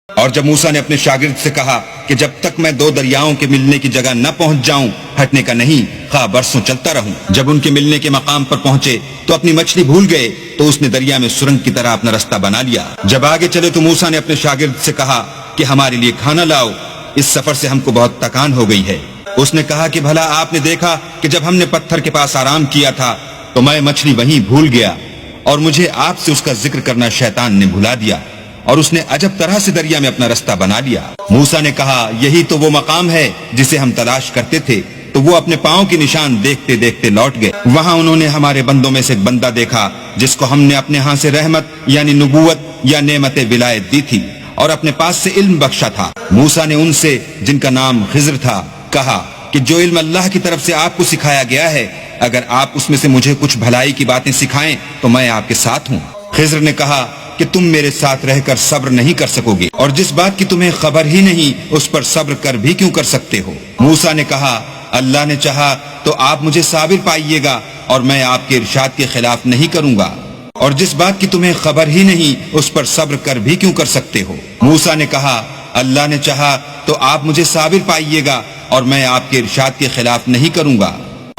اور جب موسیٰ نے اپنے شاگرد سے کہا کہ جب تک میں دو دریاؤں کے ملنے کی جگہ نہ پہنچ جاؤں ہٹنے کا نہیں، خواہ برسوں چلتا رہوں۔ جب ان کے ملنے کے مقام پر پہنچے تو اپنی مچھلی بھول گئے تو اس نے دریا میں سرنگ کی طرح اپنا رستہ بنا لیا۔ جب آگے چلے تو موسیٰ نے اپنے شاگرد سے کہا کہ ہمارے لیے کھانا لاؤ، اس سفر سے ہم کو بہت تکان ہو گئی ہے۔ اس نے کہا کہ بھلا آپ نے دیکھا کہ جب ہم نے پتھر کے پاس آرام کیا تھا تو میں مچھلی وہیں بھول گیا، اور مجھے آپ سے اس کا ذکر کرنا شیطان نے بھلا دیا، اور اس نے عجب طرح سے دریا میں اپنا رستہ بنا لیا۔ موسیٰ نے کہا یہی تو وہ مقام ہے جسے ہم تلاش کرتے تھے، تو وہ اپنے پاؤں کی نشان دیکھتے دیکھتے لوٹ گئے۔ وہاں انہوں نے ہمارے بندوں میں سے ایک بندہ دیکھا جس کو ہم نے اپنے ہاں سے رحمت یعنی نبوت یا نعمت ولایت دی تھی اور اپنے پاس سے علم بخشا تھا۔ موسیٰ نے ان سے جن کا نام خضر تھا کہا کہ جو علم اللہ کی طرف سے آپ کو سکھایا گیا ہے، اگر آپ اس میں سے مجھے کچھ بھلائی کی باتیں سکھائیں تو میں آپ کے ساتھ ہوں۔ خضر نے کہا کہ تم میرے ساتھ رہ کر صبر نہیں کر سکو گے، اور جس بات کی تمہیں خبر ہی نہیں اس پر صبر کر بھی کیوں کر سکتے ہو؟ موسیٰ نے کہا اللہ نے چاہا تو آپ مجھے صابر پائیے گا اور میں آپ کے ارشاد کے خلاف نہیں کروں گا، اور جس بات کی تمہیں خبر ہی نہیں اس پر صبر کر بھی کیوں کر سکتے ہو؟ موسیٰ نے کہا اللہ نے چاہا تو آپ مجھے صابر پائیے گا اور میں آپ کے ارشاد کے خلاف نہیں کروں گا۔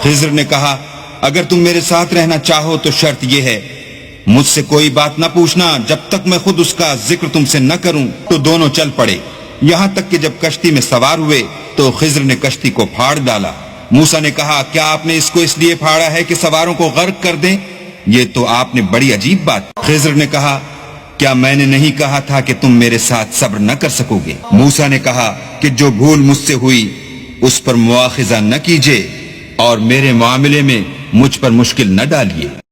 خضر نے کہا اگر تم میرے ساتھ رہنا چاہو تو شرط یہ ہے مجھ سے کوئی بات نہ پوچھنا جب تک میں خود اس کا ذکر تم سے نہ کروں۔ تو دونوں چل پڑے، یہاں تک کہ جب کشتی میں سوار ہوئے تو خضر نے کشتی کو پھاڑ ڈالا۔ موسیٰ نے کہا کیا آپ نے اس کو اس لیے پھاڑا ہے کہ سواروں کو غرق کر دیں؟ یہ تو آپ نے بڑی عجیب بات۔ خضر نے کہا کیا میں نے نہیں کہا تھا کہ تم میرے ساتھ صبر نہ کر سکو گے؟ موسیٰ نے کہا کہ جو بھول مجھ سے ہوئی اس پر مواخذہ نہ کیجیے اور میرے معاملے میں مجھ پر مشکل نہ ڈالیے۔